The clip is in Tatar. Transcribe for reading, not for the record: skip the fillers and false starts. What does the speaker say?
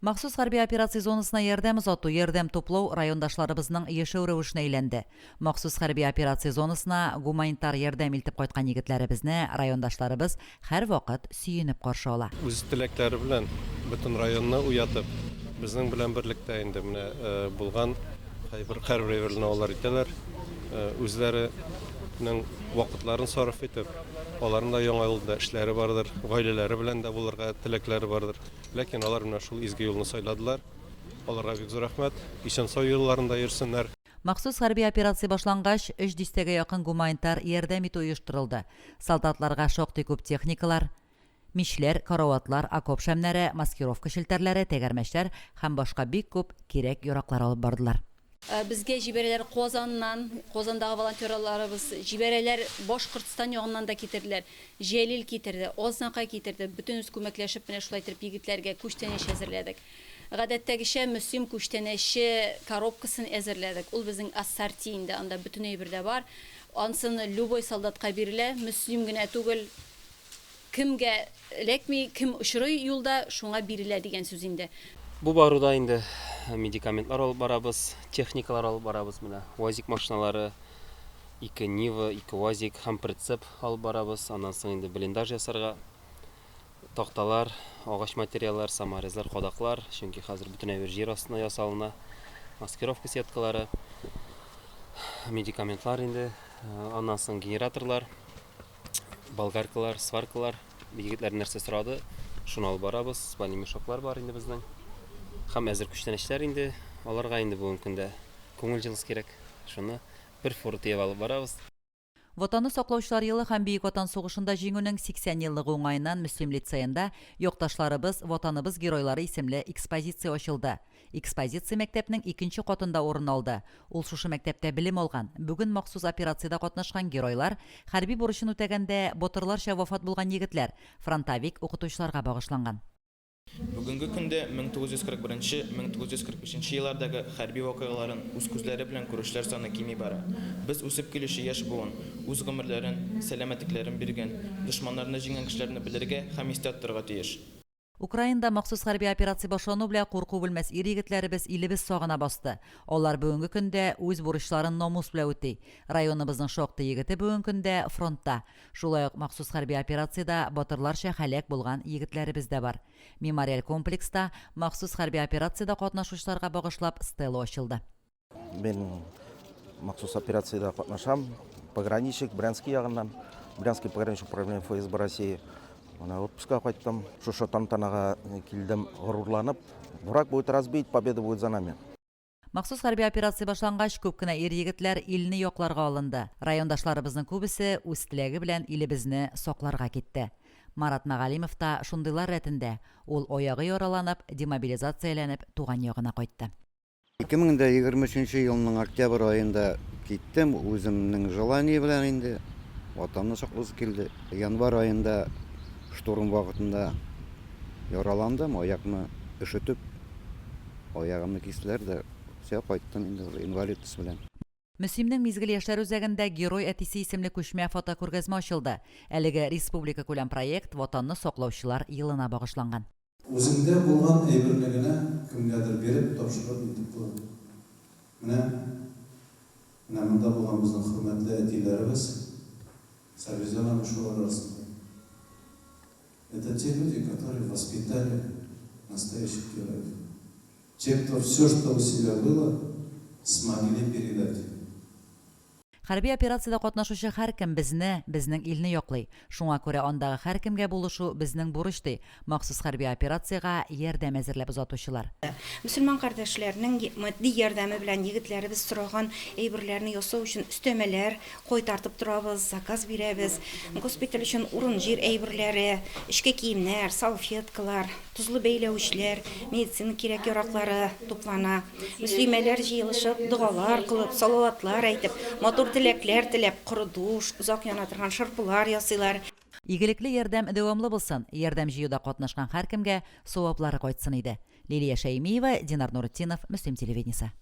Махсус хәрби операция зонасына ярдәм озату, ярдәм туплау райондашларыбызның яшәү рәвешенә әйләнде. Махсус хәрби операция зонасына гуманитар ярдәм илтеп кайткан егетләребезне райондашларыбыз һәр вакыт сөенеп каршы ала. Үз теләкләре белән бөтен районны уятып, безнең белән берлектә инде менә булган хәрби алар итәләр, үзләренең вакытларын сарыф итеп, аларның да яңа юлда эшләре бардыр, гаиләләре белән дә булырга теләкләре бардыр. Ләкин алар менә шул изге юлны сайладылар. Аларга бик зур рәхмәт. Исән-сау юлларында йөрсеннәр. Махсус хәрби операция башлангач, 300-гә якын гуманитар ярдәм итү оештырылды. Солдатларга шактый күп техникалар, мичләр, караватлар, окоп шәмнәре, маскировка шелтәрләре, тәгәрмәчләр һәм башка бик күп кирәк яраклар алып бардылар. Безгә җибәрәләр Казандагы волонтерларыбыз җибәрәләр, Башкортстан ягыннан да китерделәр. Җәлил китерде, Ознакка китерде. Бөтен үз күмәкләшеп менә шулай итеп егетләргә күчтәнәч әзерләдек. Гадәттәгечә Мөслим күчтәнәче коробкасын әзерләдек. Ул безнең ассорти инде, анда бөтен әйбер дә бар. Ансын любой солдатка бирелә, Мөслим генә түгел, кемгә эләкми, кем очрый юлда, шуңа бирелә дигән сүз инде. Бу баруда инде медикаментлар алып барабыз, техникалар алып барабыз менә. УАЗик машиналары, 2 Нива, 2 УАЗик һәм прицеп алып барабыз. Аннан соң инде блиндаж ясарга такталар, агач материаллар, саморезлар, кадаклар, чөнки хәзер бөтен әйбер җир астына ясалына. Маскировка сеткалары, медикаментлар инде, аннан соң генераторлар, болгаркалар, сваркалар, егетләр нәрсә сорады, шуны алып барабыз. Спальный мешоклар бар инде безнең. Һәм әзер күчтәнәчләр инде, аларга инде бүгенге көндә күңел җылыс кирәк. Шуны бер фурт тиеп алып барабыз. Ватанны саклаучылар елы һәм Бөек Ватан сугышында җиңүнең 80 еллыгы уңаеннан Мөслим лицейында якташларыбыз Ватаныбыз геройлары исемле экспозиция ачылды. Экспозиция мәктәпнең 2нче катында урын алды. Ул шушы мәктәптә белем алган. Бүген махсус операциядә катнашкан геройлар, хәрби бурычын үтәгәндә батырларча вафат булган егетләр, фронтовик укытучыларга багышланган. Бүгенге көндә 1941-1943 еллардагы хәрби вакыйгаларын үз күзләре белән күрешләр саны кими бара. Без үсеп килүче яшь буын үз гомерләрен, сәламәтлекләрен биргән, дошманнарны җиңгән кешеләрне белергә һәм истә тотарга тиеш. Украинада махсус хәрби операция башлану белән курку белмәс ир егетләребез илебез сагына басты. Алар бүгенге көндә үз бурычларын намус белән үти. Районыбызның шактый егете бүгенге көндә фронтта. Шулай ук махсус хәрби операциядә батырларча һәлак булган егетләребез дә бар. Мемориаль комплекста махсус хәрби операциядә катнашучыларга багышлап стела ачылды. Мен махсус операциядә катнашам, пограничник Брянский ягыннан, Брянский пограничник управление ФСБ России. Ана отпуска кайттым, шушы тантанага килдем, горурланып. Враг будет разбит, победа будет за нами. Махсус хәрби операция башлангач күп кенә ир егетләр илне якларга алынды. Райондашларыбызның күбесе үз теләге белән илебезне сакларга китте. Марат Мәгалимов та шундыйлар рәтендә. Ул аягы яраланып, демобилизацияләнеп туган ягына кайтты. 2023 елның октябрь айында киттем, үземнең желание белән инде ватанны саклыгыз килде. Январь айында штурм вакытында яраландым, аякны өшетеп, аягымны кистеләр дә, все кайттым инде инвалид белән. Мөслимнең мизгел яшьләр үзәгендә герой әтисе исемле күчмә фотокүргәзмә ачылды. Әлеге республика күләм проект ватанны саклаучылар елына багышланган. Үзеңдә булган әйберне генә кемгәдер биреп, тапшырып итеп булды. Менә монда булган безнең хөрмәтле әтиләребез, Сабизана Мишуар арасында. Это те люди, которые воспитали настоящих героев. Те, кто все, что у себя было, смогли передать. Хәрби операциядә катнашучы һәркем безнең илне яклый. Шуңа күрә андагы һәркемгә булышу безнең бурыч ди. Махсус хәрби операциягә ярдәм әзерләп озатучылар. Мөселман кардәшләрнең матди ярдәме белән егетләребез сораган әйберләрне ясау өчен өстәмәләр кайтартып торабыз, заказ бирәбез. Госпиталь өчен урын җир әйберләре, эчке киемнәр, салфеткалар, тузлы бәйләүчләр, медицина кирәк яраклары туплана. Мөслимәләр җыелышып, дугалар кылып, салаватлар әйтеп, матур теләкләр теләп, кордуш, узак яна торган шырпылар ясыйлар. Игелекле ярдәм дәвамлы булсын. Ярдәм җыюда катнашкан һәркемгә саваплары кайтсын иде. Лилия Шәймиева, Динар Нуртдинов, Мөслим телевидениесе.